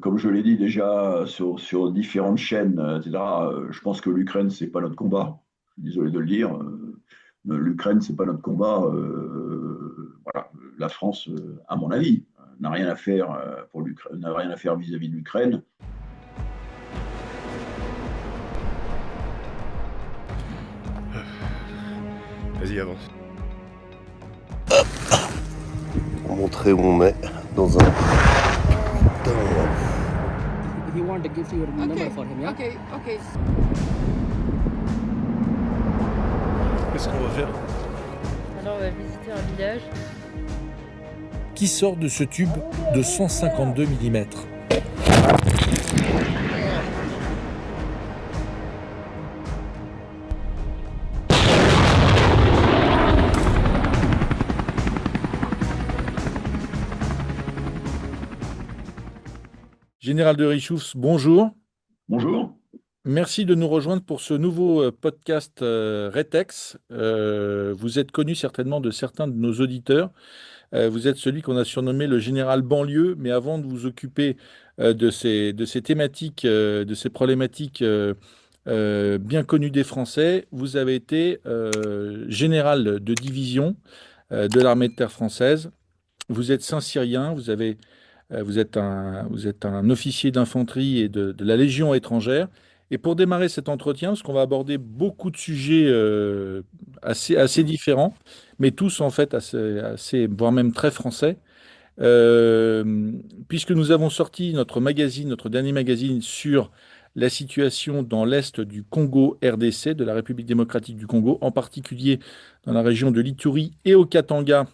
comme je l'ai dit déjà sur différentes chaînes, etc., je pense que l'Ukraine, c'est pas notre combat. Je suis désolé de le dire. L'Ukraine, c'est pas notre combat. Voilà. La France, à mon avis, n'a rien à faire pour l'Ukraine, n'a rien à faire vis-à-vis de l'Ukraine. Vas-y, avance. Pour montrer où on est dans un putain. He want to give your number Okay. for him, yeah? Okay. Okay. Qu'est-ce qu'on va faire? Alors on va visiter un village. Qui sort de ce tube de 152 mm. Général de Richouf, bonjour. Bonjour. Merci de nous rejoindre pour ce nouveau podcast Retex. Vous êtes connu certainement de certains de nos auditeurs. Vous êtes celui qu'on a surnommé le général banlieue, mais avant de vous occuper de ces thématiques, de ces problématiques bien connues des Français, vous avez été général de division de l'armée de terre française. Vous êtes Saint-Cyrien, vous êtes un officier d'infanterie et de la Légion étrangère. Et pour démarrer cet entretien, parce qu'on va aborder beaucoup de sujets assez différents, mais tous en fait voire même très français, puisque nous avons sorti notre magazine, notre dernier magazine sur la situation dans l'est du Congo RDC, de la République démocratique du Congo, en particulier dans la région de l'Ituri et au Katanga,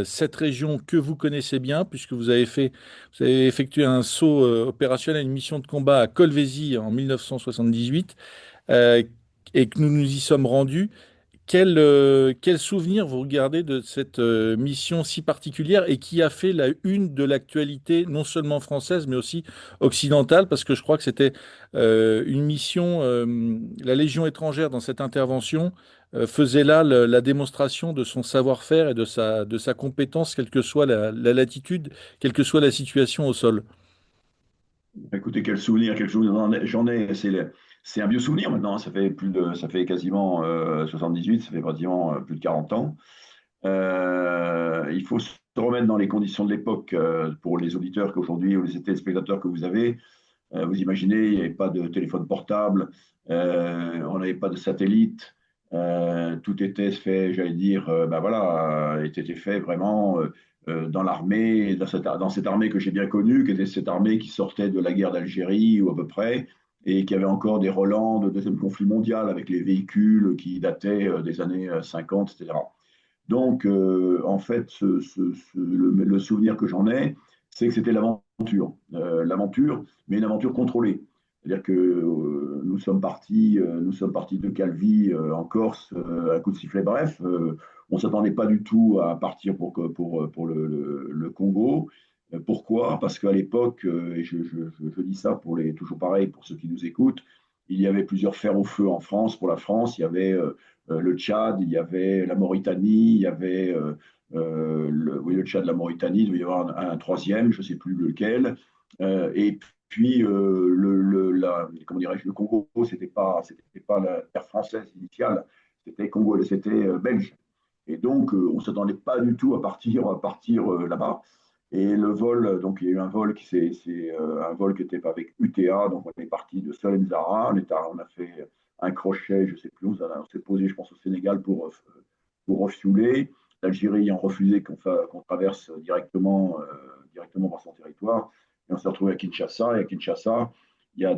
cette région que vous connaissez bien, puisque vous avez effectué un saut opérationnel, une mission de combat à Kolwezi en 1978, euh, et que nous nous y sommes rendus. Quel souvenir vous regardez de cette mission si particulière et qui a fait la une de l'actualité, non seulement française, mais aussi occidentale, parce que je crois que c'était une mission, la Légion étrangère dans cette intervention faisait là la démonstration de son savoir-faire et de sa compétence, quelle que soit la latitude, quelle que soit la situation au sol. Écoutez, quel souvenir j'en ai. C'est un vieux souvenir maintenant. Ça fait quasiment 78, ça fait pratiquement plus de 40 ans. Il faut se remettre dans les conditions de l'époque pour les auditeurs qu'aujourd'hui ou les téléspectateurs que vous avez. Vous imaginez, il n'y avait pas de téléphone portable, on n'avait pas de satellite, tout était fait, j'allais dire, ben voilà, était fait vraiment dans l'armée, dans cette armée que j'ai bien connue, qui était cette armée qui sortait de la guerre d'Algérie ou à peu près, et qui avait encore des relents de deuxième conflit mondial avec les véhicules qui dataient des années 50, etc. Donc, en fait, le souvenir que j'en ai, c'est que c'était l'aventure, mais une aventure contrôlée. C'est-à-dire que nous sommes partis de Calvi en Corse à coup de sifflet. Bref, on ne s'attendait pas du tout à partir pour le Congo. Pourquoi? Parce qu'à l'époque, et je dis ça toujours pareil pour ceux qui nous écoutent, il y avait plusieurs fers au feu en France. Pour la France, il y avait le Tchad, il y avait la Mauritanie, il y avait oui, le Tchad, la Mauritanie, il devait y avoir un troisième, je ne sais plus lequel. Et puis, comment dirais-je, le Congo, c'était pas la terre française initiale, c'était Congo, c'était belge. Et donc, on ne s'attendait pas du tout à partir là-bas. Et le vol, donc il y a eu un vol un vol qui était avec UTA, donc on est parti de Solenzara, on a fait un crochet, je ne sais plus, on s'est posé, je pense, au Sénégal pour refueler. L'Algérie ayant refusé qu'on traverse directement par son territoire. Et on s'est retrouvé à Kinshasa. Et à Kinshasa, il y a un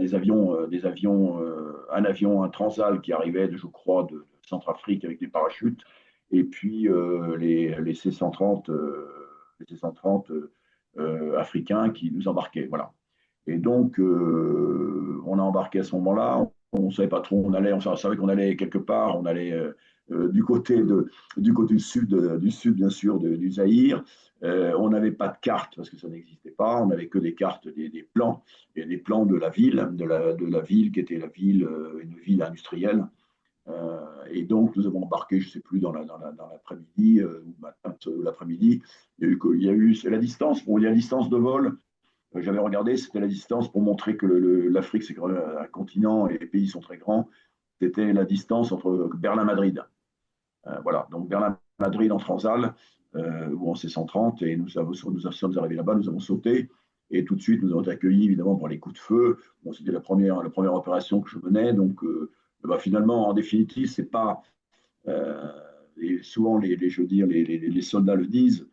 avion, un Transal qui arrivait, je crois, de Centrafrique avec des parachutes. Et puis les C-130, africains qui nous embarquaient. Voilà. Et donc, on a embarqué à ce moment-là. On ne savait pas trop où on allait. On savait qu'on allait quelque part. On allait du côté du sud bien sûr, du Zaïre. On n'avait pas de carte parce que ça n'existait pas. On n'avait que des cartes, des plans, et des plans de la ville, de la ville qui était une ville industrielle. Et donc, nous avons embarqué, je ne sais plus, dans l'après-midi ou matin ou l'après-midi. Il y a eu la distance. Bon, il y a la distance de vol. j'avais regardé, c'était la distance pour montrer que l'Afrique, c'est quand même un continent et les pays sont très grands. C'était la distance entre Berlin-Madrid. Voilà, donc Berlin-Madrid en Transal, où on s'est 130, et nous sommes arrivés là-bas, nous avons sauté, et tout de suite, nous avons été accueillis, évidemment, par les coups de feu. Bon, c'était la première opération que je menais, donc finalement, en définitive, c'est pas... et souvent, je veux dire, les soldats le disent,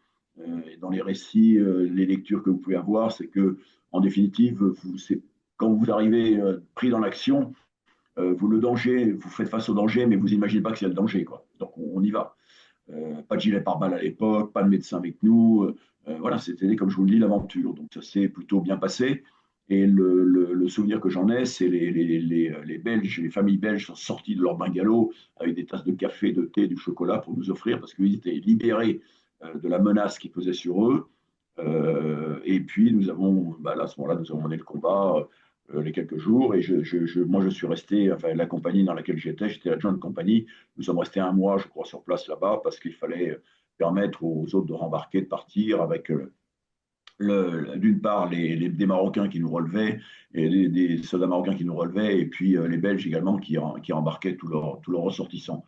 et dans les récits, les lectures que vous pouvez avoir, c'est que, en définitive, quand vous arrivez pris dans l'action, le danger, vous faites face au danger, mais vous n'imaginez pas que c'est le danger, quoi. Donc on y va. Pas de gilet pare-balles à l'époque, pas de médecin avec nous. Voilà, c'était, comme je vous le dis, l'aventure. Donc ça s'est plutôt bien passé. Et le souvenir que j'en ai, c'est les Belges, les familles belges sont sorties de leur bungalow avec des tasses de café, de thé, du chocolat pour nous offrir parce qu'ils étaient libérés de la menace qui pesait sur eux. Et puis nous avons, là, à ce moment-là, nous avons mené le combat les quelques jours. Et moi, je suis resté, enfin, la compagnie dans laquelle j'étais adjoint de compagnie. Nous sommes restés un mois, je crois, sur place là-bas parce qu'il fallait permettre aux autres de rembarquer, de partir avec d'une part des Marocains qui nous relevaient, et des soldats marocains qui nous relevaient, et puis les Belges également qui embarquaient tous leurs ressortissants.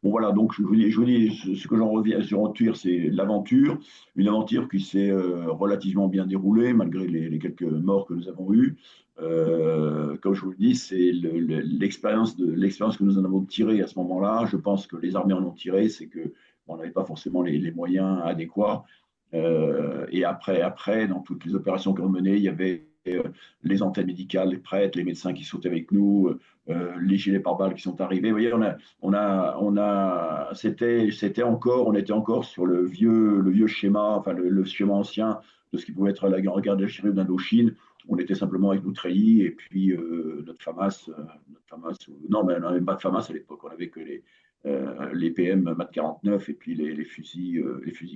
Bon voilà, donc je vous dis ce que j'en retire, c'est l'aventure, une aventure qui s'est relativement bien déroulée malgré les quelques morts que nous avons eues. Comme je vous le dis, c'est l'expérience que nous en avons tirée à ce moment-là. Je pense que les armées en ont tiré, c'est que on n'avait pas forcément les moyens adéquats. Et après, dans toutes les opérations qu'on menait, il y avait les antennes médicales, les prêtres, les médecins qui sautaient avec nous, les gilets pare-balles qui sont arrivés. Vous voyez, on était encore sur le vieux schéma, enfin le schéma ancien de ce qui pouvait être la guerre d'Algérie ou d'Indochine. On était simplement avec nos treillis et puis notre FAMAS, non, mais on n'avait pas de FAMAS à l'époque, on avait que les PM MAT 49 et puis les fusils,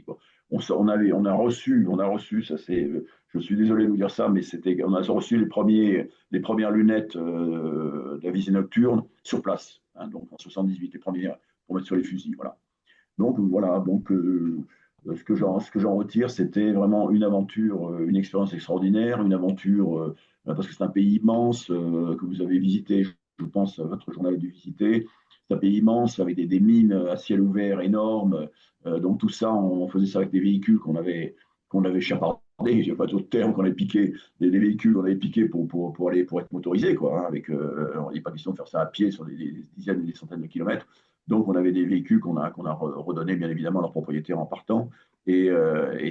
quoi. On a reçu, ça c'est, je suis désolé de vous dire ça, mais on a reçu les premières lunettes de la visée nocturne sur place, hein, donc en 78, les premières pour mettre sur les fusils, voilà. Donc voilà, ce que j'en retire, c'était vraiment une aventure, une expérience extraordinaire, une aventure parce que c'est un pays immense que vous avez visité, je pense, votre journal a dû visiter. C'est un pays immense avec des mines à ciel ouvert énormes. Donc tout ça, on faisait ça avec des véhicules qu'on avait chapardés, j'ai pas d'autres termes, qu'on avait piqué, des véhicules qu'on avait piqués pour être motorisés, quoi. Hein, on n'est pas question de faire ça à pied sur des dizaines et des centaines de kilomètres. Donc on avait des véhicules qu'on a redonnés bien évidemment à leurs propriétaires en partant. Et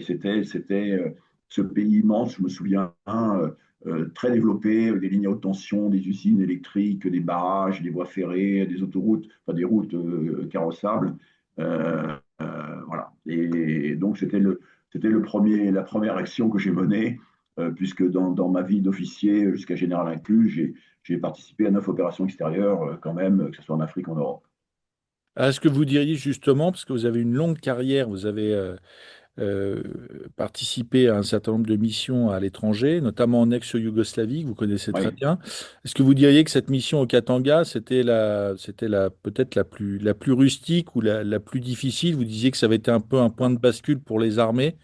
c'était ce pays immense, je me souviens, très développé, avec des lignes à haute tension, des usines électriques, des barrages, des voies ferrées, des autoroutes, enfin des routes carrossables. Voilà. Et donc c'était la première action que j'ai menée, puisque dans ma vie d'officier jusqu'à général inclus, j'ai participé à 9 opérations extérieures quand même, que ce soit en Afrique ou en Europe. Est-ce que vous diriez justement, parce que vous avez une longue carrière, vous avez euh, participé à un certain nombre de missions à l'étranger, notamment en ex-Yougoslavie, que vous connaissez très Oui. bien. Est-ce que vous diriez que cette mission au Katanga, c'était peut-être la plus rustique ou la plus difficile? Vous disiez que ça avait été un peu un point de bascule pour les armées.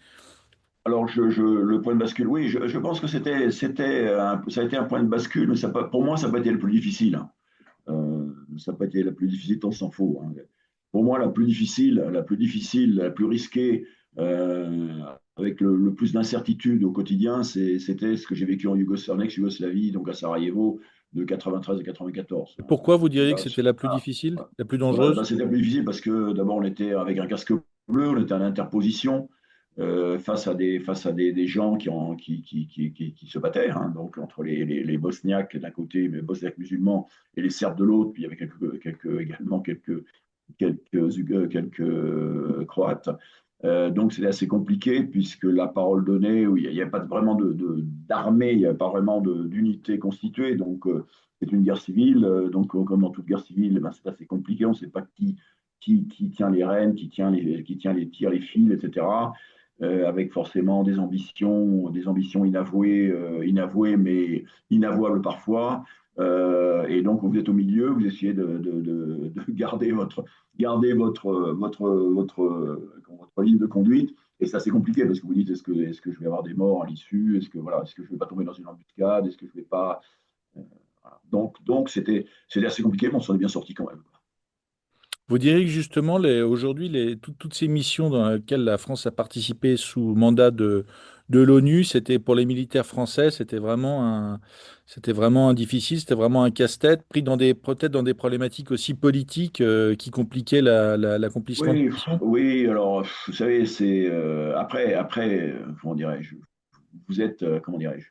Alors, le point de bascule, oui, je pense que ça a été un point de bascule, mais pour moi, ça n'a pas été le plus difficile. Hein. Ça n'a pas été la plus difficile, tant s'en faut. Hein. Pour moi, la plus difficile, la plus risquée, avec le plus d'incertitude au quotidien, c'était ce que j'ai vécu en ex-Yougoslavie, donc à Sarajevo, de 93 à 94. Pourquoi vous diriez Là, que c'était la plus ah, difficile, voilà. la plus Bah, dangereuse? c'était plus difficile parce que d'abord, on était avec un casque bleu, on était en interposition face à des gens qui se battaient, hein, donc entre les Bosniaques d'un côté, les Bosniaques musulmans, et les Serbes de l'autre, puis il y avait également quelques Croates. Donc c'était assez compliqué puisque la parole donnée, où il n'y a pas vraiment d'armée, il n'y a pas vraiment d'unité constituée, donc c'est une guerre civile, donc comme dans toute guerre civile, ben, c'est assez compliqué, on ne sait pas qui tient les rênes, qui tient les tirs, les fils, etc. Avec forcément des ambitions inavouées, mais inavouables parfois. Et donc, vous êtes au milieu, vous essayez de garder votre ligne de conduite, Et c'est assez compliqué parce que vous dites est-ce que je vais avoir des morts à l'issue? Est-ce que je ne vais pas tomber dans une embuscade? Est-ce que je ne vais pas. Voilà. Donc c'était assez compliqué, mais on s'en est bien sorti quand même. Vous diriez que justement, aujourd'hui, toutes ces missions dans lesquelles la France a participé sous mandat de l'ONU, c'était pour les militaires français, c'était vraiment un difficile, c'était vraiment un casse-tête, pris peut-être dans des problématiques aussi politiques qui compliquaient l'accomplissement de Oui, la mission. oui, alors, vous savez, c'est après, comment dirais-je, vous êtes, comment dirais-je,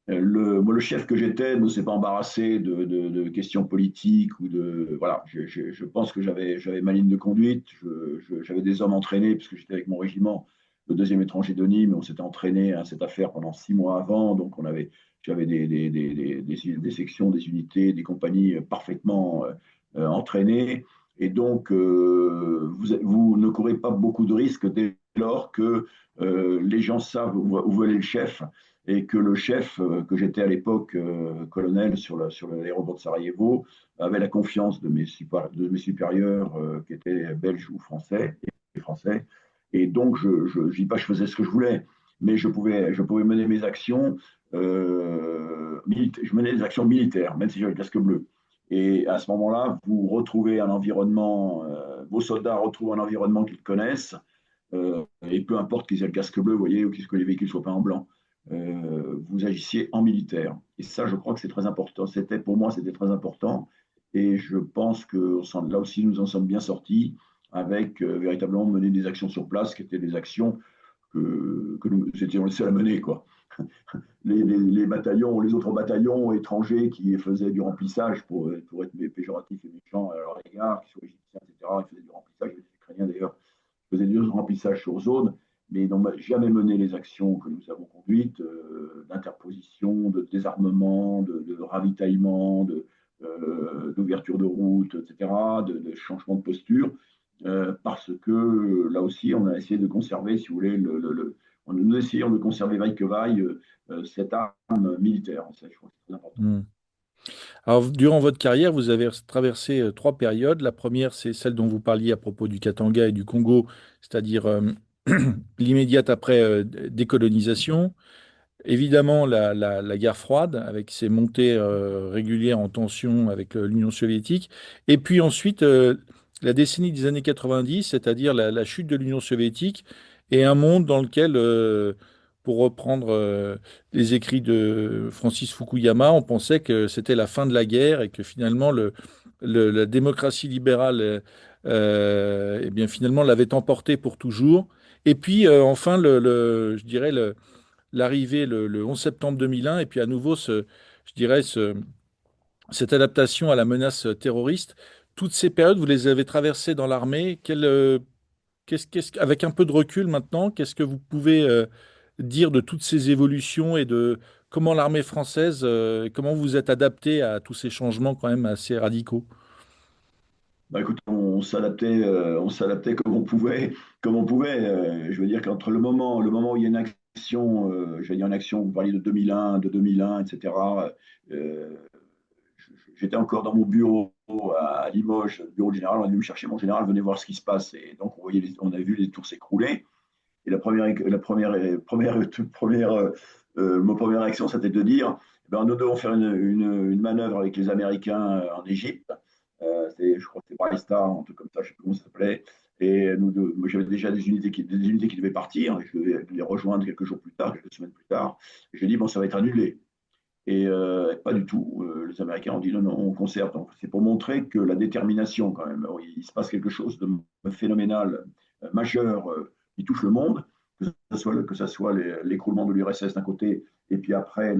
moi, le chef que j'étais ne s'est pas embarrassé de questions politiques ou de, voilà, je pense que j'avais ma ligne de conduite, j'avais des hommes entraînés, puisque j'étais avec mon régiment, le deuxième étranger de Nîmes, on s'était entraîné à cette affaire pendant 6 mois avant, donc j'avais des sections, des unités, des compagnies parfaitement entraînées. Et donc, vous ne courez pas beaucoup de risques dès lors que les gens savent où veut aller le chef et que le chef, que j'étais à l'époque colonel sur l'aéroport de Sarajevo, avait la confiance de mes supérieurs qui étaient belges ou français. Et donc, je dis pas que je faisais ce que je voulais, mais je pouvais mener mes actions, je menais des actions militaires, même si j'avais le casque bleu. Et à ce moment-là, vous retrouvez un environnement, vos soldats retrouvent un environnement qu'ils connaissent, et peu importe qu'ils aient le casque bleu, vous voyez, ou que les véhicules soient peints en blanc, vous agissiez en militaire. Et ça, je crois que c'est très important. Pour moi, c'était très important. Et je pense que là aussi, nous en sommes bien sortis avec véritablement mener des actions sur place, qui étaient des actions que nous étions les seuls à mener, quoi. Les bataillons, les autres bataillons étrangers qui faisaient du remplissage pour être péjoratifs et méchants à leur égard, qui soient égyptiens, etc., ils faisaient du remplissage, les Ukrainiens d'ailleurs faisaient du remplissage sur zone, mais n'ont jamais mené les actions que nous avons conduites, d'interposition, de désarmement, de ravitaillement, d'ouverture de route, etc., de changement de posture, parce que là aussi, on a essayé de conserver, si vous voulez, nous essayons de conserver vaille que vaille cette arme militaire. Ça, je crois que c'est très important. Hmm. Alors, durant votre carrière, vous avez traversé trois périodes. La première, c'est celle dont vous parliez à propos du Katanga et du Congo, c'est-à-dire l'immédiate après décolonisation. Évidemment, la guerre froide, avec ses montées régulières en tension avec l'Union soviétique. Et puis ensuite, la décennie des années 90, c'est-à-dire la chute de l'Union soviétique, et un monde dans lequel, pour reprendre les écrits de Francis Fukuyama, on pensait que c'était la fin de la guerre et que finalement, la démocratie libérale, eh bien, finalement, l'avait emporté pour toujours. Et puis, enfin, je dirais, l'arrivée le 11 septembre 2001, et puis à nouveau, je dirais, cette adaptation à la menace terroriste. Toutes ces périodes, vous les avez traversées dans l'armée. Avec un peu de recul maintenant, qu'est-ce que vous pouvez dire de toutes ces évolutions et de comment l'armée française, comment vous êtes adapté à tous ces changements quand même assez radicaux? Bah, écoute, on s'adaptait comme on pouvait. Je veux dire qu'entre le moment où il y a une action, je vais dire une action, vous parliez de 2001, etc. euh, J'étais encore dans mon bureau à Limoges, le bureau du général. On est venu me chercher mon général, venez voir ce qui se passe. Et donc, on a vu les tours s'écrouler. Et ma première action, c'était de dire, nous devons faire une manœuvre avec les Américains en Égypte. Je crois que c'est Brightstar, un truc comme ça, je ne sais plus comment ça s'appelait. Et moi, j'avais déjà des unités qui devaient partir. Et je devais les rejoindre quelques jours plus tard, quelques semaines plus tard. Et j'ai dit, bon, ça va être annulé. Et pas du tout. Les Américains ont dit non, non, on conserve. Donc, c'est pour montrer que la détermination, quand même, il se passe quelque chose de phénoménal, majeur, qui touche le monde, que ça soit l'écroulement de l'URSS d'un côté, et puis après,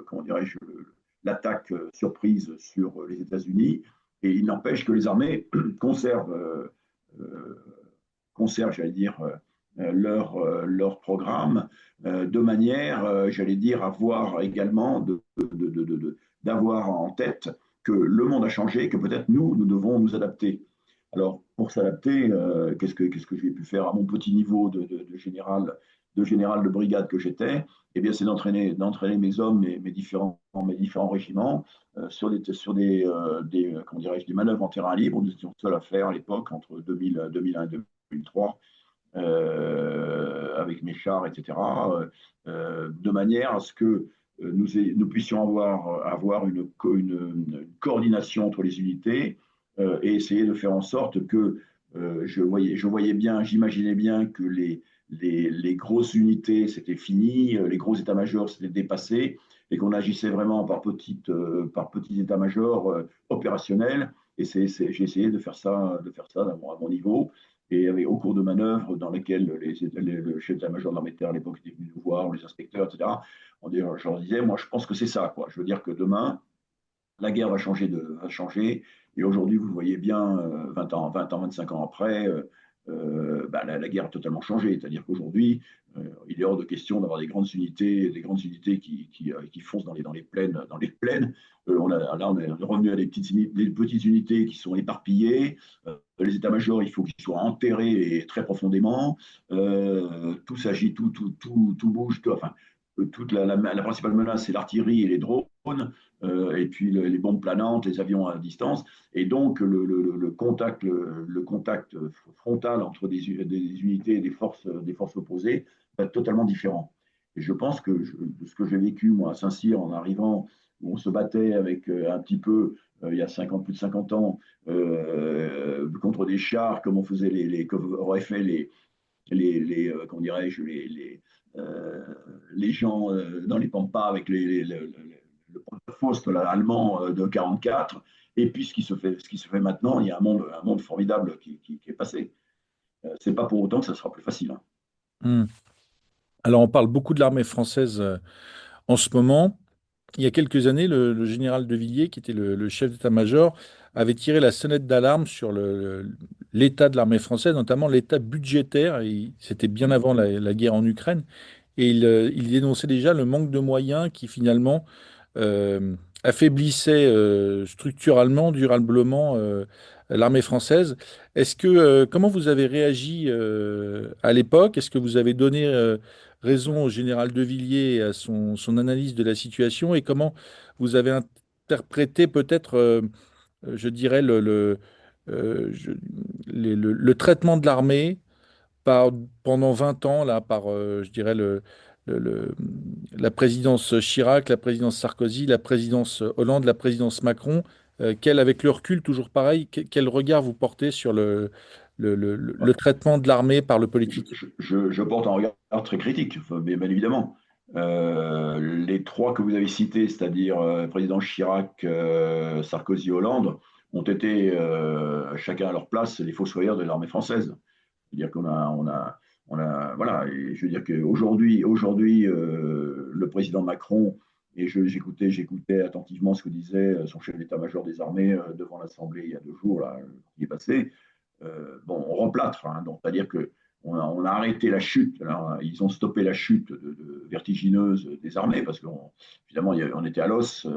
comment dirais-je, l'attaque surprise sur les États-Unis. Et il n'empêche que les armées conservent, j'allais dire, leur programme de manière, j'allais dire, à voir également, d'avoir en tête que le monde a changé, que peut-être nous devons nous adapter. Alors, pour s'adapter, qu'est-ce que j'ai pu faire à mon petit niveau de général de brigade que j'étais? Eh bien, c'est d'entraîner mes hommes, mes différents régiments, comment dirais-je, des manœuvres en terrain libre. Nous étions seuls à faire à l'époque, entre 2001 et 2003, avec mes chars, etc., de manière à ce que nous puissions avoir une coordination entre les unités et essayer de faire en sorte que je voyais bien, j'imaginais bien que les grosses unités, c'était fini, les gros états-majors, c'était dépassé, et qu'on agissait vraiment par petits états-majors opérationnels. Et j'ai essayé de faire ça à mon niveau. Et au cours de manœuvres dans lesquelles le chef d'état-major de l'armée de terre à l'époque était venu nous voir, les inspecteurs, etc., je leur disais, moi je pense que c'est ça, quoi. Je veux dire que demain, la guerre va changer. Et aujourd'hui, vous voyez bien, 25 ans après, bah, la guerre a totalement changé. C'est-à-dire qu'aujourd'hui, il est hors de question d'avoir des grandes unités qui foncent dans les plaines. Là, on est revenu à des petites unités qui sont éparpillées. Les états-majors, il faut qu'ils soient enterrés et très profondément. Tout s'agit, tout bouge. Enfin, la principale menace, c'est l'artillerie et les drones, et puis les bombes planantes, les avions à distance. Et donc, le contact frontal entre des unités et des forces opposées va être totalement différent. Et je pense que de ce que j'ai vécu, moi, à Saint-Cyr, en arrivant, où on se battait avec un petit peu, il y a plus de 50 ans, contre des chars, comme comme auraient fait comment dirais-je, les gens dans les pampas avec le Faust allemand de 44. Et puis ce qui se fait maintenant, il y a un monde formidable qui est passé. C'est pas pour autant que ça sera plus facile. Hein. Hmm. Alors, on parle beaucoup de l'armée française en ce moment. Il y a quelques années, le général de Villiers, qui était le chef d'état-major, avait tiré la sonnette d'alarme sur l'état de l'armée française, notamment l'état budgétaire. C'était bien avant la guerre en Ukraine. Et il dénonçait déjà le manque de moyens qui finalement euh, affaiblissait structurellement, durablement l'armée française. Comment vous avez réagi à l'époque? Est-ce que vous avez donné raison au général de Villiers et à son analyse de la situation? Et comment vous avez interprété peut-être, je dirais, euh, je- le traitement de l'armée par, pendant 20 ans, là, par, je dirais, le- le- la présidence Chirac, la présidence Sarkozy, la présidence Hollande, la présidence Macron, avec le recul, toujours pareil, quel regard vous portez sur le traitement de l'armée par le politique? Je porte un regard très critique, bien évidemment. Les trois que vous avez cités, c'est-à-dire président Chirac, Sarkozy, Hollande, ont été chacun à leur place les fossoyeurs de l'armée française. C'est-à-dire voilà. Et je veux dire qu'aujourd'hui, le président Macron, et j'écoutais attentivement ce que disait son chef d'état-major des armées devant l'Assemblée il y a 2 jours, là, qui est passé. Bon, on replâtre, hein, donc c'est-à-dire que on a arrêté la chute. Là, ils ont stoppé la chute vertigineuse des armées parce qu'évidemment, on était à l'os.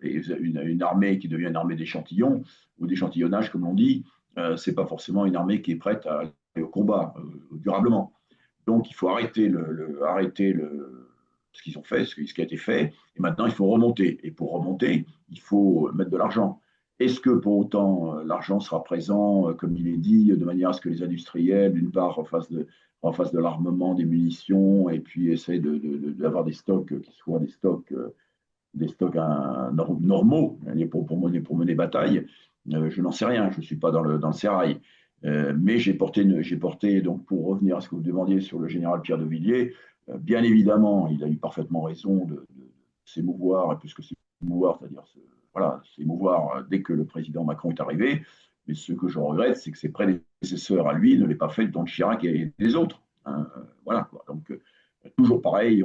Et une armée qui devient une armée d'échantillons ou d'échantillonnage, comme on dit, c'est pas forcément une armée qui est prête à aller au combat durablement. Donc, il faut arrêter ce qu'ils ont fait, ce qui a été fait. Et maintenant, il faut remonter. Et pour remonter, il faut mettre de l'argent. Est-ce que pour autant l'argent sera présent, comme il est dit, de manière à ce que les industriels, d'une part, refassent de l'armement, des munitions, et puis essayent d'avoir des stocks qui soient des stocks normaux pour mener bataille? Je n'en sais rien, je ne suis pas dans le sérail. Mais j'ai porté, donc pour revenir à ce que vous demandiez sur le général Pierre de Villiers, bien évidemment, il a eu parfaitement raison de s'émouvoir, et plus que s'émouvoir, c'est-à-dire voilà, s'émouvoir dès que le président Macron est arrivé. Mais ce que je regrette, c'est que ses prédécesseurs à lui ne l'aient pas fait dans Chirac et les autres. Hein. Voilà, quoi. Donc, toujours pareil,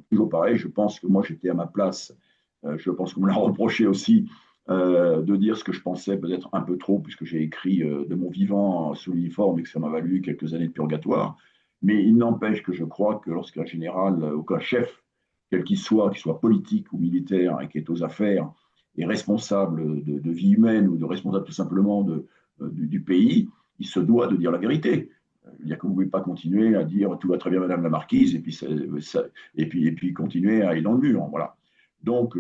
toujours pareil. Je pense que moi, j'étais à ma place. Je pense qu'on me l'a reproché aussi de dire ce que je pensais peut-être un peu trop, puisque j'ai écrit de mon vivant sous l'uniforme et que ça m'a valu quelques années de purgatoire. Mais il n'empêche que je crois que lorsqu'un général ou qu'un chef, quel qu'il soit politique ou militaire, et qui est aux affaires, est responsable de vie humaine ou de responsable tout simplement du pays, il se doit de dire la vérité. Il n'y a que vous ne pouvez pas continuer à dire tout va très bien, Madame la Marquise, et puis continuer à aller dans le mur. Voilà. Donc,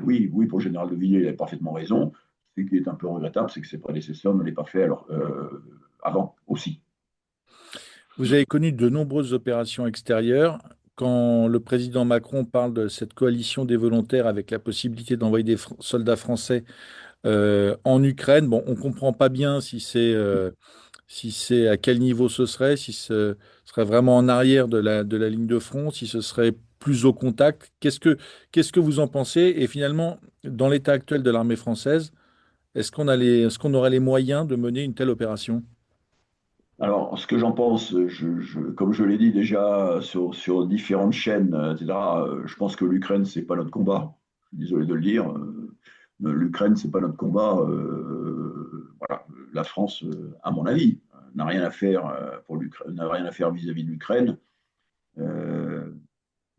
oui, pour le général de Villiers, il a parfaitement raison. Ce qui est un peu regrettable, c'est que ses prédécesseurs ne l'aient pas fait avant aussi. Vous avez connu de nombreuses opérations extérieures. Quand le président Macron parle de cette coalition des volontaires avec la possibilité d'envoyer des soldats français en Ukraine, bon, on ne comprend pas bien si c'est à quel niveau ce serait, si ce serait vraiment en arrière de la ligne de front, si ce serait plus au contact. Qu'est-ce que vous en pensez? Et finalement, dans l'état actuel de l'armée française, est-ce qu'on aurait les moyens de mener une telle opération? Alors, ce que j'en pense, comme je l'ai dit déjà sur différentes chaînes, etc., je pense que l'Ukraine, c'est pas notre combat. Je suis désolé de le dire. L'Ukraine, c'est pas notre combat. Voilà. La France, à mon avis, n'a rien à faire pour l'Ukraine, n'a rien à faire vis-à-vis de l'Ukraine. Euh,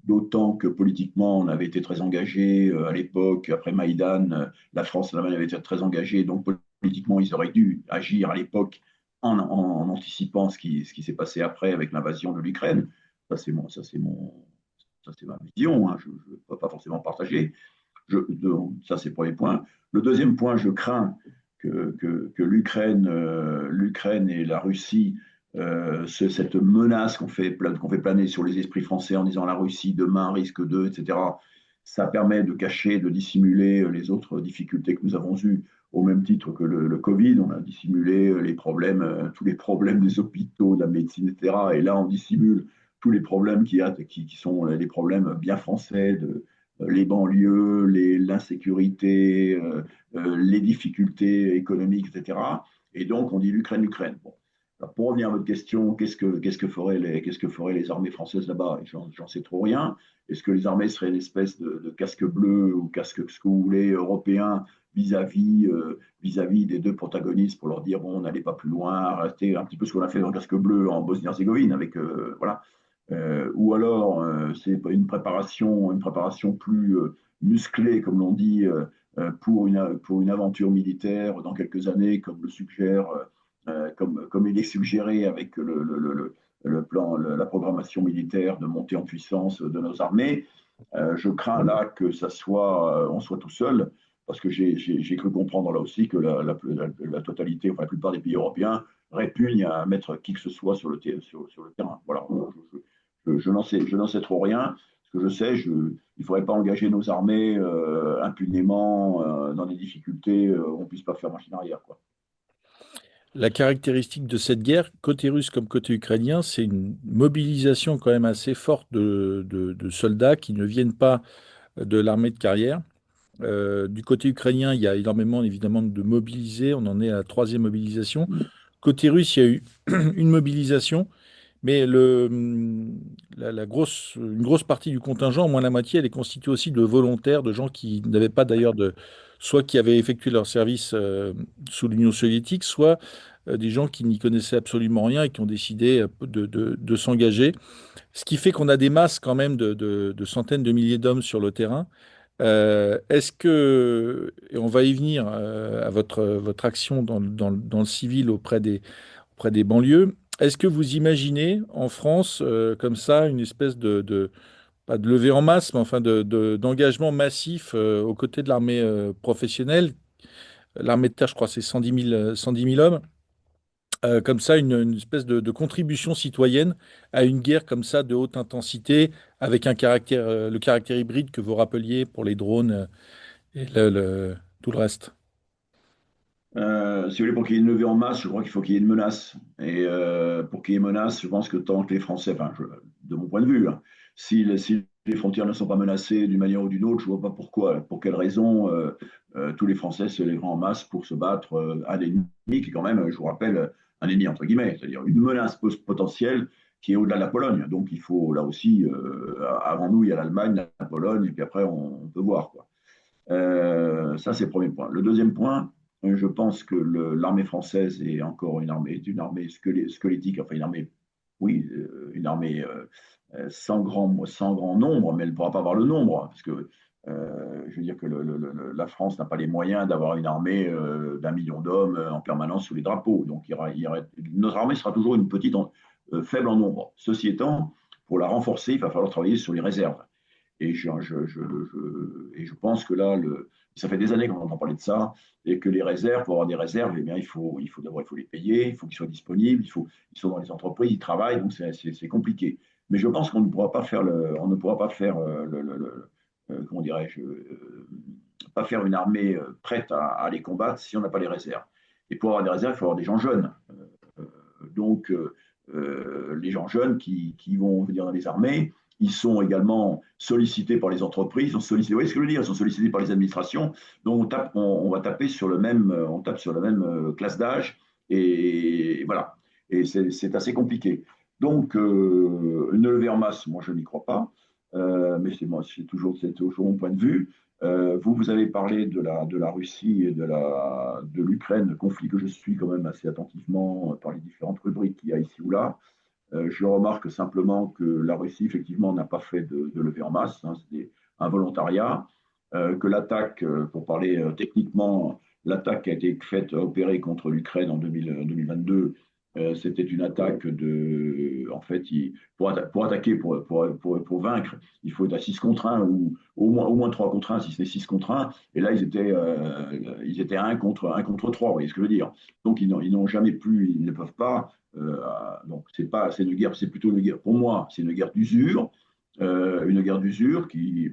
D'autant que politiquement, on avait été très engagé à l'époque, après Maïdan, la France avait été très engagée, donc politiquement, ils auraient dû agir à l'époque en anticipant ce qui s'est passé après avec l'invasion de l'Ukraine. Ça, c'est ma vision, hein, je ne peux pas forcément partager. Ça, c'est le premier point. Le deuxième point, je crains que l'Ukraine et la Russie, cette menace qu'on fait planer sur les esprits français en disant la Russie demain risque de, etc., ça permet de cacher, de dissimuler les autres difficultés que nous avons eues, au même titre que le Covid. On a dissimulé les problèmes, tous les problèmes des hôpitaux, de la médecine, etc. Et là, on dissimule tous les problèmes qui sont les problèmes bien français de les banlieues, l'insécurité, les difficultés économiques, etc. Et donc, on dit l'Ukraine, l'Ukraine. Bon. Alors, pour revenir à votre question, qu'est-ce que feraient les armées françaises là-bas? J'en sais trop rien. Est-ce que les armées seraient une espèce de casque bleu ou casque, ce que vous voulez, européen vis-à-vis des deux protagonistes pour leur dire, bon, n'allez pas plus loin, restez un petit peu ce qu'on a fait dans le casque bleu en Bosnie-Herzégovine avec, voilà. Ou alors c'est une préparation plus musclée, comme l'on dit, pour une aventure militaire dans quelques années, comme le suggère, comme il est suggéré avec le plan, la programmation militaire de montée en puissance de nos armées. Je crains là que on soit tout seul, parce que j'ai cru comprendre là aussi que la totalité, enfin la plupart des pays européens répugnent à mettre qui que ce soit sur le terrain. Voilà. Je n'en sais trop rien. Ce que je sais, il ne faudrait pas engager nos armées impunément dans des difficultés où on ne puisse pas faire machine arrière, quoi. La caractéristique de cette guerre, côté russe comme côté ukrainien, c'est une mobilisation quand même assez forte de soldats qui ne viennent pas de l'armée de carrière. Du côté ukrainien, il y a énormément évidemment de mobilisés. On en est à la troisième mobilisation. Côté russe, il y a eu une mobilisation, mais une grosse partie du contingent, au moins la moitié, elle est constituée aussi de volontaires, de gens qui n'avaient pas d'ailleurs soit qui avaient effectué leur service sous l'Union soviétique, soit des gens qui n'y connaissaient absolument rien et qui ont décidé de s'engager. Ce qui fait qu'on a des masses quand même de centaines de milliers d'hommes sur le terrain. Est-ce que, et on va y venir à votre action dans le civil auprès des banlieues, est-ce que vous imaginez en France, comme ça, une espèce pas de levée en masse, mais enfin d'engagement massif aux côtés de l'armée professionnelle? L'armée de terre, je crois, c'est 110 000 hommes. Comme ça, une espèce de contribution citoyenne à une guerre comme ça de haute intensité, avec le caractère hybride que vous rappeliez pour les drones et tout le reste. Si vous voulez, pour qu'il y ait une levée en masse, je crois qu'il faut qu'il y ait une menace. Et pour qu'il y ait une menace, je pense que tant que les Français, de mon point de vue, hein, si les frontières ne sont pas menacées d'une manière ou d'une autre, je ne vois pas pourquoi, pour quelle raison tous les Français se lèveraient en masse pour se battre à un ennemi qui est quand même, je vous rappelle, un ennemi entre guillemets, c'est-à-dire une menace potentielle qui est au-delà de la Pologne. Donc il faut là aussi, avant nous, il y a l'Allemagne, la Pologne, et puis après on peut voir, quoi. Ça, c'est le premier point. Le deuxième point, je pense que l'armée française est encore une armée squelettique, enfin une armée, oui, une armée sans grand nombre, mais elle ne pourra pas avoir le nombre, parce que je veux dire que la France n'a pas les moyens d'avoir une armée d'1 million d'hommes en permanence sous les drapeaux. Donc notre armée sera toujours une petite, faible en nombre. Ceci étant, pour la renforcer, il va falloir travailler sur les réserves. Et et je pense que là, ça fait des années qu'on entend parler de ça, et que les réserves, pour avoir des réserves, eh bien, d'abord il faut les payer, il faut qu'ils soient disponibles, ils sont dans les entreprises, ils travaillent, donc c'est compliqué. Mais je pense qu'on ne pourra pas faire on ne pourra pas faire comment dirais-je, pas faire une armée prête à les combattre si on n'a pas les réserves. Et pour avoir des réserves, il faut avoir des gens jeunes. Donc, les gens jeunes qui vont venir dans les armées, ils sont également sollicités par les entreprises, vous voyez ce que je veux dire, ils sont sollicités par les administrations. Donc, on va taper sur on tape sur la même classe d'âge, et voilà. Et c'est assez compliqué. Donc, une levée en masse, moi, je n'y crois pas. Mais c'est toujours mon point de vue. Vous avez parlé de la Russie et de l'Ukraine, conflit que je suis quand même assez attentivement par les différentes rubriques qu'il y a ici ou là. Je remarque simplement que la Russie, effectivement, n'a pas fait de levée en masse, hein, c'était un volontariat, que l'attaque, pour parler techniquement, l'attaque qui a été faite, opérée contre l'Ukraine en 2022, c'était une attaque en fait, pour attaquer, pour vaincre, il faut être à 6 contre 1 ou au moins 3 contre 1, si ce n'est 6 contre 1. Et là, ils étaient 1 contre 3, vous voyez ce que je veux dire. Donc, ils n'ont jamais pu, ils ne peuvent pas. Donc, c'est une guerre, c'est plutôt une guerre, pour moi, c'est une guerre d'usure qui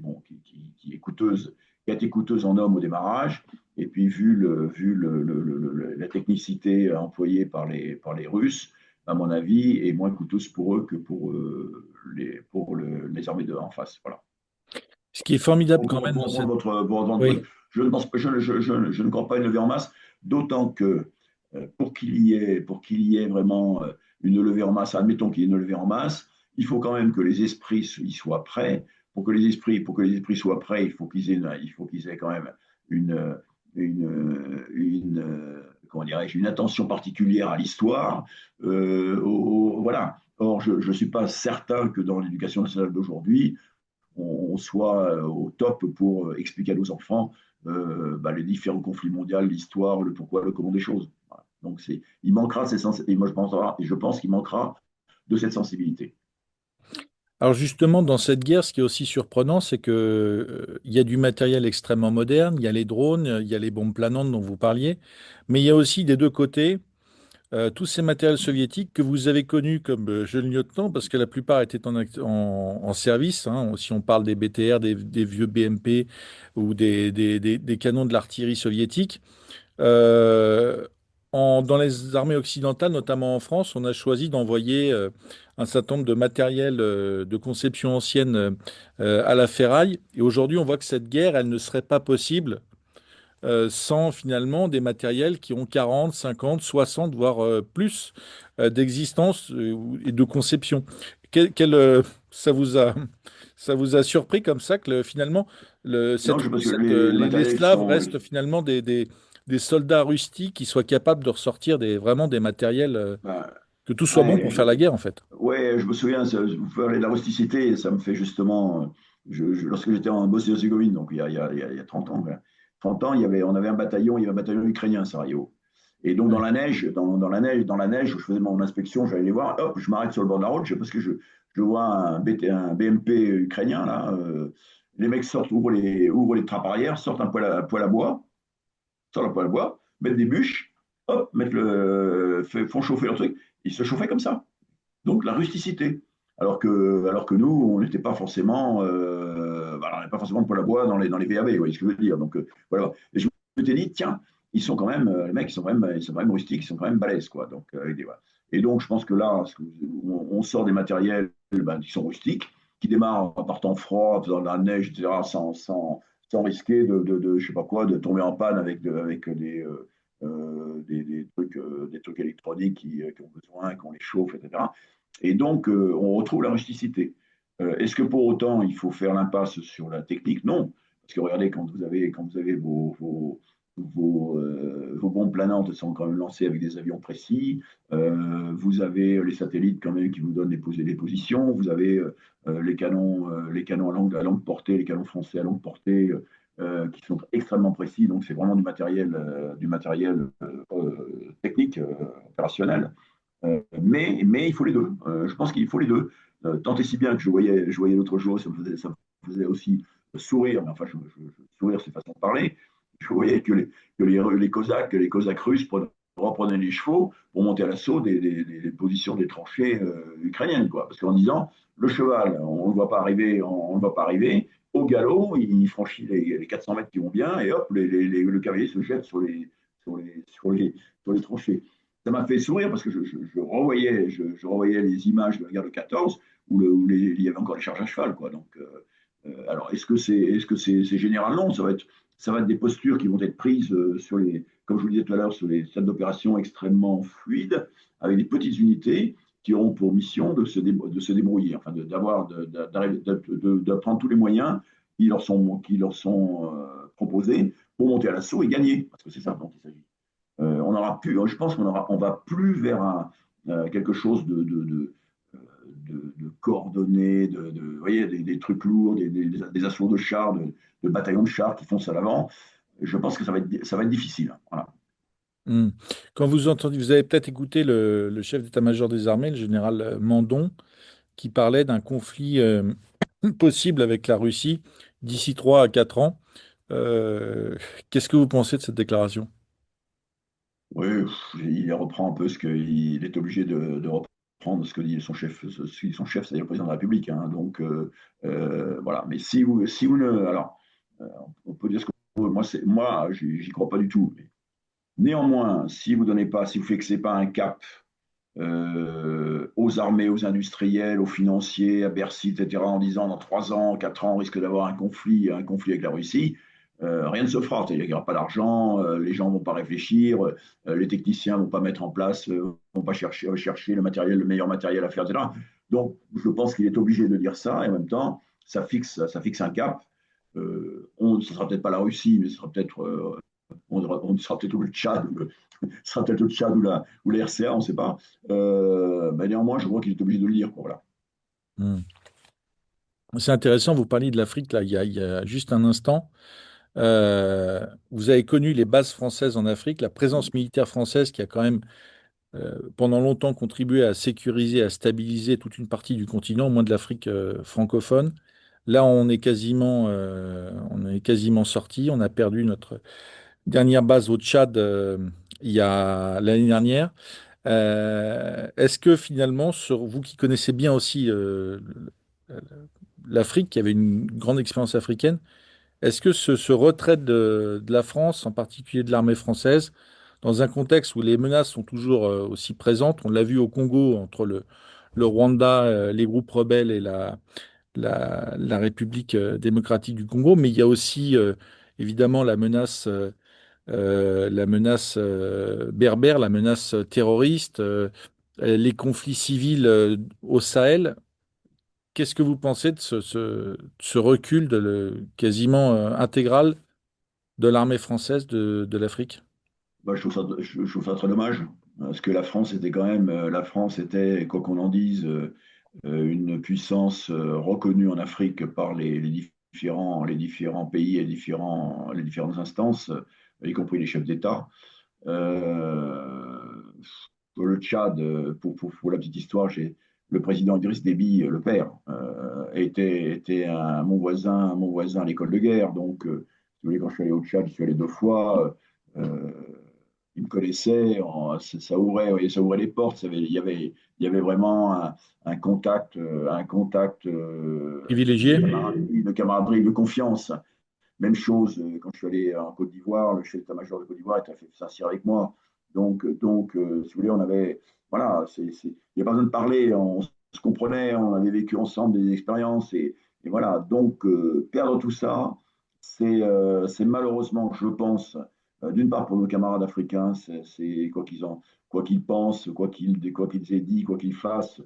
est coûteuse, qui a été coûteuse en hommes au démarrage. Et puis, la technicité employée par les Russes, à mon avis, est moins coûteuse pour eux que les armées en face. Voilà. Ce qui est formidable quand Pour même dans reprendre cette... votre Oui. truc, je ne crois pas à une levée en masse, d'autant que pour qu'il y ait vraiment une levée en masse, admettons qu'il y ait une levée en masse, il faut quand même que les esprits y soient prêts. Pour que les esprits soient prêts, il faut qu'ils aient quand même une, comment dirais-je, une attention particulière à l'histoire. Voilà. Or, je ne suis pas certain que dans l'éducation nationale d'aujourd'hui, on soit au top pour expliquer à nos enfants les différents conflits mondiaux, l'histoire, le pourquoi, le comment des choses. Voilà. Donc, il manquera et moi je pense qu'il manquera de cette sensibilité. Alors justement, dans cette guerre, ce qui est aussi surprenant, c'est que il y a du matériel extrêmement moderne, il y a les drones, il y a les bombes planantes dont vous parliez, mais il y a aussi des deux côtés tous ces matériels soviétiques que vous avez connus comme jeunes lieutenants, parce que la plupart étaient en service, hein. Si on parle des BTR, des vieux BMP ou des canons de l'artillerie soviétique. Euh, dans les armées occidentales, notamment en France, on a choisi d'envoyer un certain nombre de matériel de conception ancienne à la ferraille. Et aujourd'hui, on voit que cette guerre, elle ne serait pas possible sans finalement des matériels qui ont 40, 50, 60, voire plus d'existence et de conception. Ça ça vous a surpris comme ça que finalement Non, parce que les les matériels Slaves sont. restent finalement des soldats rustiques qui soient capables de ressortir vraiment des matériels, Ben, que tout soit bon ouais, pour faire la guerre en fait. ouais, je me souviens, vous parlez de la rusticité, ça me fait justement. Lorsque j'étais en Bosnie-Herzégovine, donc il y a 30 ans, ouais. 30 ans, on avait un bataillon, il y avait un bataillon ukrainien à Sarajevo. Et donc dans Ouais. la neige, dans la neige, où je faisais mon inspection, j'allais les voir, hop, je m'arrête sur le bord de la route, parce que je vois un BMP ukrainien là. Les mecs sortent, ouvrent les trappes arrière, sortent un poêle à bois, sortent un poêle à bois, mettent des bûches, hop, font chauffer leur truc. Ils se chauffaient comme ça. Donc la rusticité. Alors que nous, on n'était pas forcément, on n'avait pas forcément de poêle à bois dans les VAB, vous voyez ce que je veux dire. Donc voilà. Et je me suis dit, tiens, ils sont quand même, les mecs, ils sont quand même rustiques, ils sont quand même balèzes, quoi. Donc, voilà. Et donc, je pense que là, on sort des matériels qui sont rustiques, qui démarrent en partant froid, dans la neige, etc., sans risquer je sais pas quoi, de tomber en panne avec des trucs électroniques qui ont besoin, qu'on les chauffe, etc. Et donc, on retrouve la rusticité. Est-ce que pour autant, il faut faire l'impasse sur la technique? Non. Parce que regardez, quand vous avez vos bombes planantes sont quand même lancées avec des avions précis. Vous avez les satellites quand même qui vous donnent les positions. Vous avez les canons à longue portée, les canons français à longue portée qui sont extrêmement précis. Donc, c'est vraiment du matériel technique, opérationnel. Mais il faut les deux. Je pense qu'il faut les deux. Tant et si bien que je voyais l'autre jour, ça me faisait aussi sourire, mais enfin, sourire, c'est façon de parler. Je voyais que les Cosaques russes reprenaient les chevaux pour monter à l'assaut des positions des tranchées ukrainiennes, quoi. Parce qu'en disant, le cheval, on ne le voit pas arriver, on ne le voit pas arriver, au galop, il franchit les 400 mètres qui vont bien, et hop, le cavalier se jette sur les tranchées. Ça m'a fait sourire parce que je revoyais les images de la guerre de 14 il y avait encore les charges à cheval, quoi. Donc, alors, est-ce que c'est général? Non, ça va être des postures qui vont être prises comme je vous le disais tout à l'heure, sur les salles d'opération extrêmement fluides, avec des petites unités qui auront pour mission de se débrouiller, enfin de prendre tous les moyens qui leur sont proposés pour monter à l'assaut et gagner, parce que c'est ça dont il s'agit. Je pense on va plus vers quelque chose de coordonné, vous voyez, des trucs lourds, des assauts de chars, de bataillons de chars qui foncent à l'avant. Je pense que ça va être difficile. Voilà. Hmm. Quand vous entendez, vous avez peut-être écouté le chef d'état-major des armées, le général Mandon, qui parlait d'un conflit possible avec la Russie d'ici 3 à 4 ans. Euh, Qu'est-ce que vous pensez de cette déclaration? Oui, il reprend un peu ce qu'il est obligé de reprendre, ce que dit son chef, c'est-à-dire le président de la République, hein. Donc, voilà. Mais si vous ne. Alors, euh, on peut dire ce qu'on veut. Moi, j'y crois pas du tout. Mais néanmoins, si vous fixez pas un cap aux armées, aux industriels, aux financiers, à Bercy, etc., en disant dans 3 ans, 4 ans, on risque d'avoir un conflit avec la Russie, rien ne se fera. C'est-à-dire qu'il n'y aura pas d'argent, les gens ne vont pas réfléchir, les techniciens ne vont pas mettre en place, vont pas chercher le meilleur matériel à faire, etc. Donc, je pense qu'il est obligé de dire ça, et en même temps, ça fixe un cap. Ce ne sera peut-être pas la Russie, mais ce sera peut-être on sera peut-être le Tchad, ou la RCA, on ne sait pas. Mais néanmoins, je vois qu'il est obligé de le dire, quoi, voilà. Hmm. C'est intéressant, vous parliez de l'Afrique, là, il y a juste un instant. Vous avez connu les bases françaises en Afrique, la présence militaire française qui a quand même pendant longtemps contribué à sécuriser, à stabiliser toute une partie du continent, au moins de l'Afrique francophone. Là, on est quasiment sorti. On a perdu notre dernière base au Tchad il y a l'année dernière. Est-ce que finalement, vous qui connaissez bien aussi l'Afrique, qui avait une grande expérience africaine, est-ce que ce retrait de la France, en particulier de l'armée française, dans un contexte où les menaces sont toujours aussi présentes, on l'a vu au Congo entre le Rwanda, les groupes rebelles et la République démocratique du Congo, mais il y a aussi évidemment la menace berbère, la menace terroriste, les conflits civils au Sahel. Qu'est-ce que vous pensez de ce recul quasiment intégral de l'armée française de l'Afrique? Bah, je trouve ça très dommage, parce que la France était, quoi qu'on en dise, une puissance reconnue en Afrique par les différents pays et les différentes instances, y compris les chefs d'État. Euh, le Tchad, pour la petite histoire, le président Idriss Déby, le père, était mon voisin à l'école de guerre. Donc, si vous voulez, quand je suis allé au Tchad, je suis allé 2 fois. Il me connaissait, ça ouvrait les portes. Il y avait vraiment un contact, Privilégié? de camaraderie, de confiance. Même chose quand je suis allé en Côte d'Ivoire, le chef d'état-major de Côte d'Ivoire était fait sincère avec moi. Donc, si vous voulez, voilà, il n'y a pas besoin de parler, on se comprenait, on avait vécu ensemble des expériences et voilà. Donc, perdre tout ça, c'est malheureusement, je pense, d'une part pour nos camarades africains, c'est quoi qu'ils pensent, quoi qu'ils aient dit, quoi qu'ils fassent,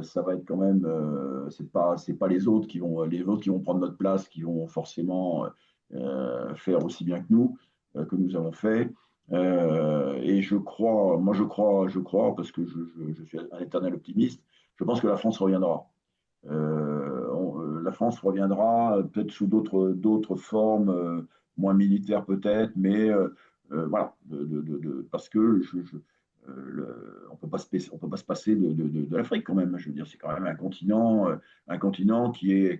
ça va être quand même, c'est pas les autres qui vont prendre notre place, qui vont forcément faire aussi bien que nous avons fait. Et moi je crois, parce que je suis un éternel optimiste, je pense que la France reviendra. La France reviendra peut-être sous d'autres formes, moins militaires peut-être, mais voilà, parce que on on peut pas se passer de l'Afrique quand même. Je veux dire, c'est quand même un continent qui est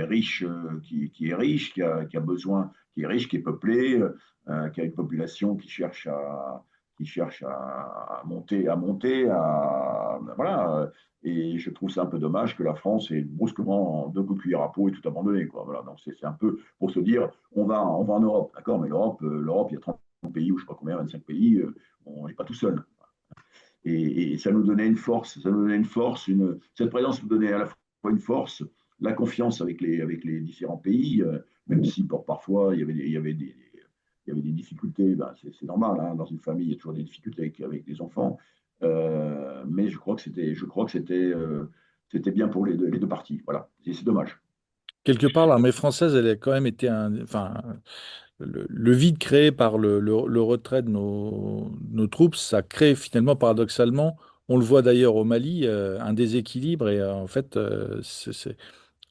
riche, qui est riche, qui a besoin, qui est riche, qui est peuplé, qui a une population qui cherche voilà. Et je trouve ça un peu dommage que la France ait brusquement, en deux coups de cuillère à peau, et tout abandonné, quoi. Voilà. Donc c'est un peu pour se dire, on va en Europe, d'accord, mais l'Europe, il y a 30 pays, ou je ne sais pas combien, 25 pays, on n'est pas tout seul. Et ça nous donnait une force, cette présence nous donnait à la fois une force, la confiance avec les différents pays, même si parfois il y avait des difficultés, ben, c'est normal, hein, dans une famille, il y a toujours des difficultés avec des enfants. Mais je crois que c'était bien pour les deux parties. Voilà, c'est dommage. Quelque part, l'armée française, elle a quand même été enfin, le vide créé par le retrait de nos troupes, ça crée finalement, paradoxalement, on le voit d'ailleurs au Mali, un déséquilibre et en fait,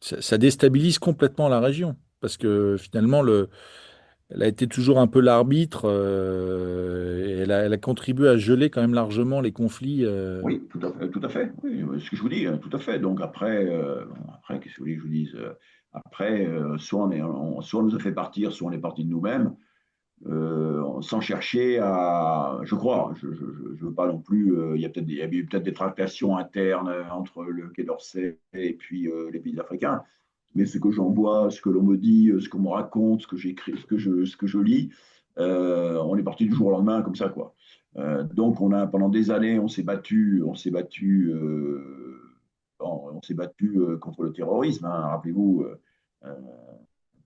ça déstabilise complètement la région. Parce que finalement, elle a été toujours un peu l'arbitre et elle a contribué à geler quand même largement les conflits. Oui, tout à fait. Oui, ce que je vous dis, tout à fait. Donc après, qu'est-ce que vous voulez que je vous dise? Après, soit on nous a fait partir, soit on est parti de nous-mêmes, sans chercher à. Je crois, je ne veux pas non plus. Il y a eu peut-être des tractations internes entre le Quai d'Orsay et puis les pays africains. Mais ce que j'en vois, ce que l'on me dit, ce qu'on me raconte, ce que j'écris, ce que je lis, on est parti du jour au lendemain comme ça, quoi. Donc pendant des années, on s'est battu contre le terrorisme, hein. Rappelez-vous, euh,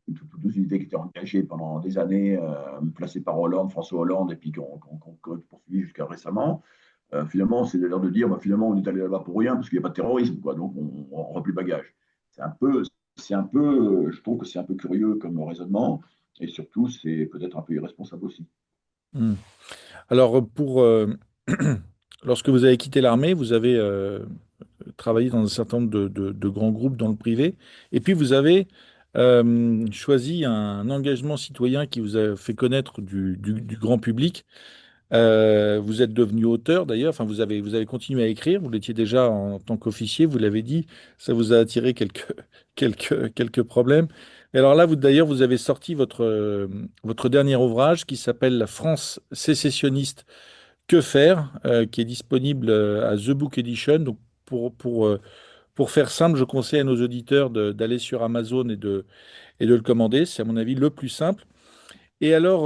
toutes les idées qui étaient engagées pendant des années, placées par Hollande, François Hollande, et puis qu'on poursuit jusqu'à récemment. Finalement, c'est l'heure de dire, bah, finalement, on est allé là-bas pour rien, parce qu'il n'y a pas de terrorisme, quoi. Donc on replie bagage. Je trouve que c'est un peu curieux comme raisonnement, et surtout, c'est peut-être un peu irresponsable aussi. Hmm. Alors, lorsque vous avez quitté l'armée, vous avez travaillé dans un certain nombre de grands groupes dans le privé, et puis vous avez choisi un engagement citoyen qui vous a fait connaître du grand public. Vous êtes devenu auteur d'ailleurs, enfin vous avez continué à écrire, vous l'étiez déjà en tant qu'officier, vous l'avez dit, ça vous a attiré quelques problèmes. Et alors là, d'ailleurs, vous avez sorti votre dernier ouvrage qui s'appelle La France sécessionniste, que faire, qui est disponible à The Book Edition. Donc pour faire simple, je conseille à nos auditeurs d'aller sur Amazon et de le commander. C'est à mon avis le plus simple. Et alors,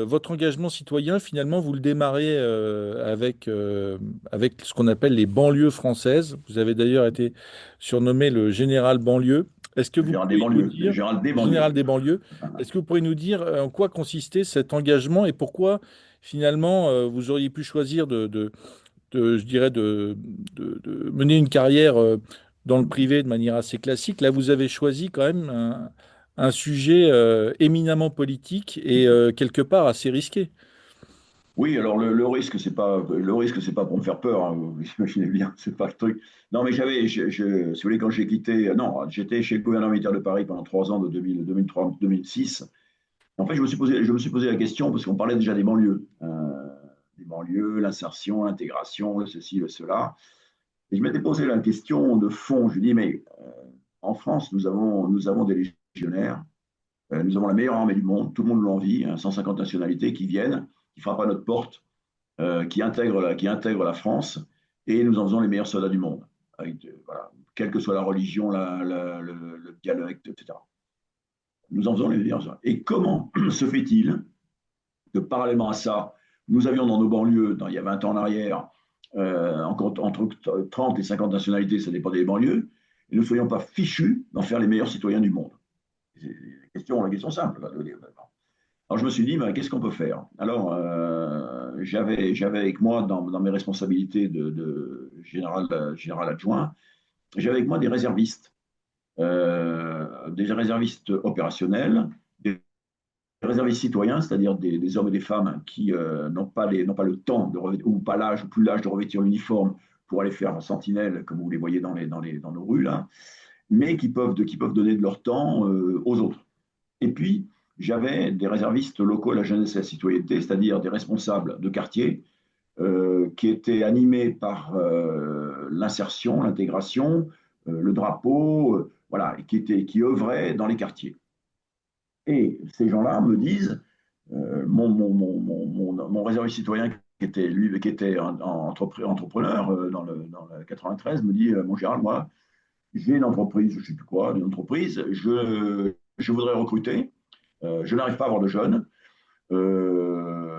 votre engagement citoyen, finalement, vous le démarrez avec ce qu'on appelle les banlieues françaises. Vous avez d'ailleurs été surnommé le général banlieue. Est-ce que Le vous général des pourriez nous banlieues, le dire, général des banlieues. général des banlieues, est-ce que vous pourriez nous dire en quoi consistait cet engagement et pourquoi, finalement, vous auriez pu choisir je dirais, de mener une carrière dans le privé de manière assez classique. Là, vous avez choisi quand même un sujet éminemment politique et quelque part assez risqué. Oui, alors le risque, c'est pas pour me faire peur, hein, vous imaginez bien, c'est pas le truc. Non, mais si vous voulez, quand j'ai quitté, non, j'étais chez le gouvernement militaire de Paris pendant 3 ans, de 2003 à 2006. En fait, je me suis posé la question parce qu'on parlait déjà des banlieues, l'insertion, l'intégration, le ceci, le cela. Et je m'étais posé la question de fond. Je dis, mais en France, nous avons des légionnaires. Nous avons la meilleure armée du monde, tout le monde l'envie, hein, 150 nationalités qui viennent, qui frappent à notre porte, qui intègrent la France, et nous en faisons les meilleurs soldats du monde, voilà, quelle que soit la religion, le dialecte, etc. Nous en faisons les meilleurs soldats. Et comment se fait-il que parallèlement à ça, nous avions dans nos banlieues, il y a 20 ans en arrière, entre 30 et 50 nationalités, ça dépendait des banlieues, et nous ne soyons pas fichus d'en faire les meilleurs citoyens du monde. C'est la question simple. Alors je me suis dit, ben, qu'est-ce qu'on peut faire? Alors j'avais avec moi dans mes responsabilités de général adjoint, j'avais avec moi des réservistes opérationnels, des réservistes citoyens, c'est-à-dire des hommes et des femmes qui n'ont pas le temps ou pas l'âge ou plus l'âge de revêtir l'uniforme pour aller faire sentinelle, comme vous les voyez dans nos rues là, mais qui peuvent donner de leur temps aux autres. Et puis, j'avais des réservistes locaux à la jeunesse et à la citoyenneté, c'est-à-dire des responsables de quartier qui était animé par l'insertion, l'intégration, le drapeau, voilà, qui œuvrait dans les quartiers. Et ces gens-là me disent, mon réserviste citoyen qui était un entrepreneur dans le 93 me dit, mon Gérald, moi, j'ai une entreprise, je ne sais plus quoi, une entreprise, je voudrais recruter, je n'arrive pas à avoir de jeunes,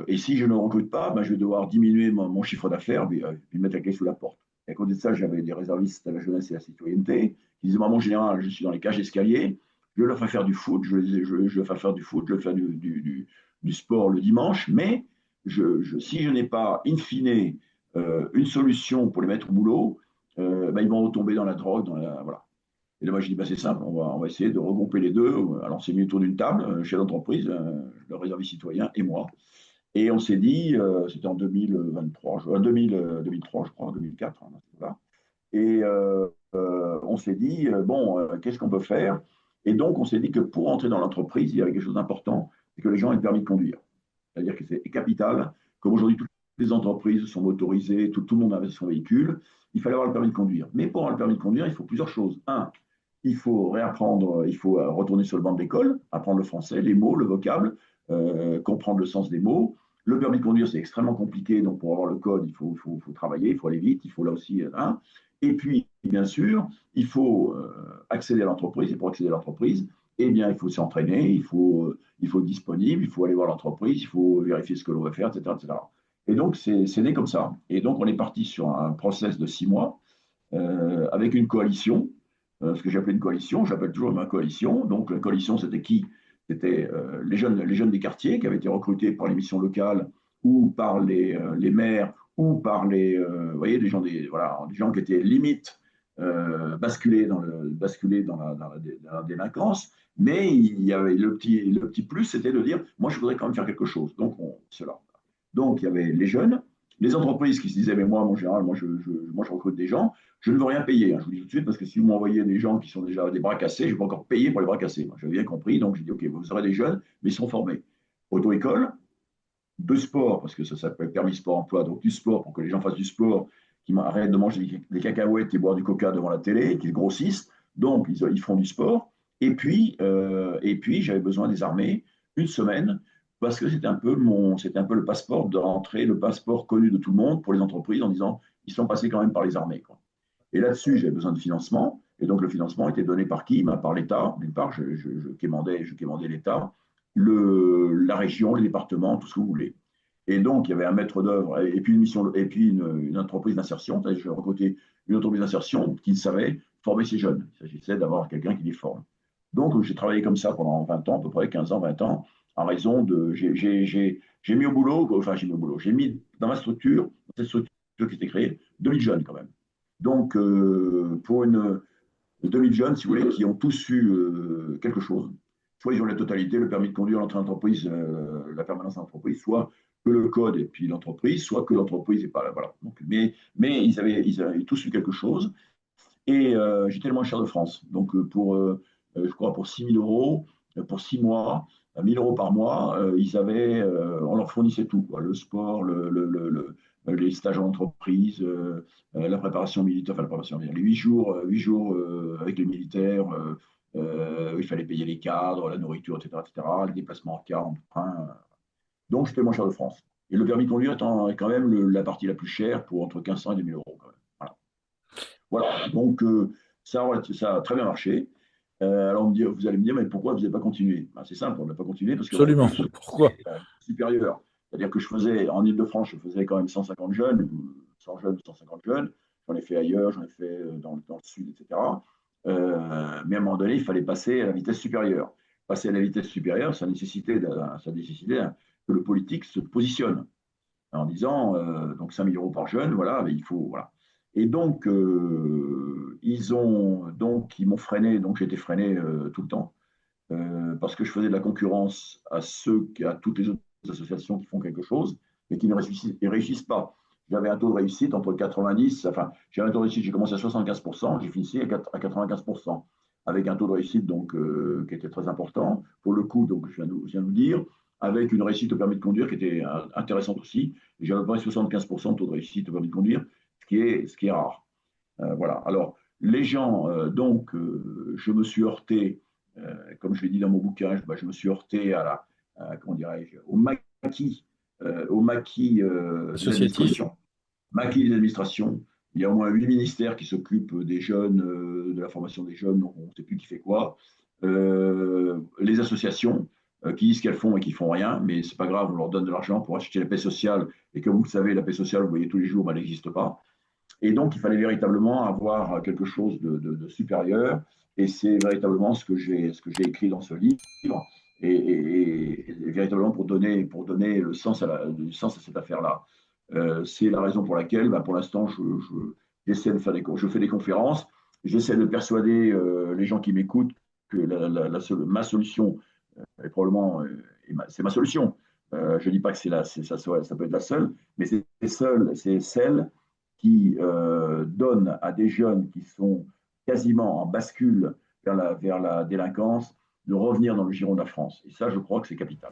et si je ne recrute pas, ben, je vais devoir diminuer mon chiffre d'affaires et mettre la clé sous la porte. Et à côté de ça, j'avais des réservistes à la jeunesse et à la citoyenneté qui disaient, moi, mon général, je suis dans les cages d'escalier, je leur fais faire du foot, je fais faire du foot, je fais du sport le dimanche, mais si je n'ai pas, in fine, une solution pour les mettre au boulot, ben, ils vont retomber dans la drogue, voilà. Et là, moi, je dis, bah, c'est simple, on va essayer de regrouper les deux. Alors, c'est mis autour d'une table, chef d'entreprise, le réserviste citoyen et moi. Et on s'est dit, c'était en 2023, 2003, je crois, 2004, hein, voilà. Et on s'est dit, bon, qu'est-ce qu'on peut faire? Et donc, on s'est dit que pour entrer dans l'entreprise, il y avait quelque chose d'important, c'est que les gens aient le permis de conduire. C'est-à-dire que c'est capital. Comme aujourd'hui, toutes les entreprises sont motorisées, tout le monde avait son véhicule, il fallait avoir le permis de conduire. Mais pour avoir le permis de conduire, il faut plusieurs choses. Un, il faut réapprendre, il faut retourner sur le banc de l'école, apprendre le français, les mots, le vocable, comprendre le sens des mots. Le permis de conduire, c'est extrêmement compliqué, donc pour avoir le code, il faut travailler, il faut aller vite, il faut là aussi. Hein. Et puis, bien sûr, il faut accéder à l'entreprise, et pour accéder à l'entreprise, eh bien, il faut s'entraîner, il faut être disponible, il faut aller voir l'entreprise, il faut vérifier ce que l'on va faire, etc., etc. Et donc, c'est né comme ça. Et donc, on est parti sur un process de 6 mois avec une coalition, ce que j'appelais une coalition, j'appelle toujours ma coalition. Donc, la coalition, c'était qui? C'était les jeunes des quartiers qui avaient été recrutés par les missions locales ou par les maires ou par vous voyez, des gens qui étaient limite basculés dans la délinquance. Mais il y avait le petit plus, c'était de dire, moi, je voudrais quand même faire quelque chose. Donc, cela. Donc, il y avait les jeunes, les entreprises qui se disaient, mais moi, mon général, moi, je recrute des gens, je ne veux rien payer. Hein, je vous dis tout de suite, parce que si vous m'envoyez des gens qui sont déjà des bras cassés, je ne vais pas encore payer pour les bras cassés. Moi, j'avais bien compris, donc j'ai dit, OK, vous aurez des jeunes, mais ils sont formés. Auto-école, de sport, parce que ça s'appelle permis sport-emploi, donc du sport pour que les gens fassent du sport, qui arrêtent de manger des cacahuètes et boire du coca devant la télé, qu'ils grossissent. Donc, ils font du sport. Et puis j'avais besoin des armées, une semaine, parce que c'était un peu le passeport de rentrée, le passeport connu de tout le monde pour les entreprises en disant, ils sont passés quand même par les armées, quoi. Et là-dessus, j'avais besoin de financement. Et donc, le financement était donné par qui? Par l'État. D'une part, je quémandais l'État, la région, les départements, tout ce que vous voulez. Et donc, il y avait un maître d'œuvre et puis une entreprise d'insertion. Je recrutais une entreprise d'insertion qui savait former ces jeunes. Il s'agissait d'avoir quelqu'un qui les forme. Donc, j'ai travaillé comme ça pendant 20 ans, à peu près 15 ans, 20 ans, en raison de. J'ai mis au boulot, enfin, j'ai mis au boulot, j'ai mis dans cette structure qui était créée, 2000 jeunes quand même. Donc, pour 2000 jeunes, si vous voulez, qui ont tous eu quelque chose. Soit ils ont la totalité, le permis de conduire, l'entrée d'entreprise, la permanence d'entreprise, soit que le code et puis l'entreprise, soit que l'entreprise n'est pas là. Voilà. Donc, mais ils avaient tous eu quelque chose. Et j'étais le moins cher de France. Donc, je crois, pour 6 000 euros, pour 6 mois, 1 000 euros par mois, on leur fournissait tout, quoi. Le sport, les stages en entreprise, la préparation militaire, enfin la préparation militaire, les 8 jours avec les militaires, il fallait payer les cadres, la nourriture, etc., les déplacements en car, en train. Donc, c'était le moins cher de France. Et le permis de conduire étant quand même la partie la plus chère pour entre 1500 et 2000 euros. Quand même. Voilà. Donc, ça a très bien marché. Alors, vous allez me dire, mais pourquoi vous n'avez pas continué? C'est simple, on n'a pas continué parce que Absolument. Pourquoi? supérieur. C'est-à-dire que je faisais, en Ile-de-France, je faisais quand même 150 jeunes, 100 jeunes, 150 jeunes. J'en ai fait ailleurs, j'en ai fait dans le sud, etc. Mais à un moment donné, il fallait passer à la vitesse supérieure. Passer à la vitesse supérieure, ça nécessitait que le politique se positionne en disant, donc 5 000 euros par jeune, voilà, mais il faut, voilà. Et donc, ils m'ont freiné, donc j'ai été freiné tout le temps, parce que je faisais de la concurrence à toutes les autres associations qui font quelque chose, mais qui ne réussissent pas. J'avais un taux de réussite entre 90, enfin, j'avais un taux de réussite, j'ai commencé à 75%, j'ai fini à 95%, avec un taux de réussite donc, qui était très important. Pour le coup, donc, je viens de vous dire, avec une réussite au permis de conduire qui était intéressante aussi. J'avais à peu près 75% de taux de réussite au permis de conduire, ce qui est rare. Voilà. Alors, les gens, je me suis heurté, comme je l'ai dit dans mon bouquin, je me suis heurté comment dirais-je, au maquis des Associatif. administrations. Maquis des administrations. Il y a au moins 8 ministères qui s'occupent des jeunes, de la formation des jeunes, donc on ne sait plus qui fait quoi. Les associations qui disent qu'elles font et qui font rien, mais c'est pas grave, on leur donne de l'argent pour acheter la paix sociale. Et comme vous le savez, la paix sociale, vous voyez tous les jours, ben, elle n'existe pas. Et donc, il fallait véritablement avoir quelque chose de supérieur. Et c'est véritablement ce que j'ai écrit dans ce livre. Et véritablement pour donner le sens du sens à cette affaire-là. C'est la raison pour laquelle, pour l'instant, j'essaie de faire je fais des conférences. J'essaie de persuader les gens qui m'écoutent que ma solution est probablement, c'est ma solution. Je ne dis pas que ça peut être la seule, mais c'est celle qui donne à des jeunes qui sont quasiment en bascule vers la délinquance de revenir dans le giron de la France. Et ça, je crois que c'est capital.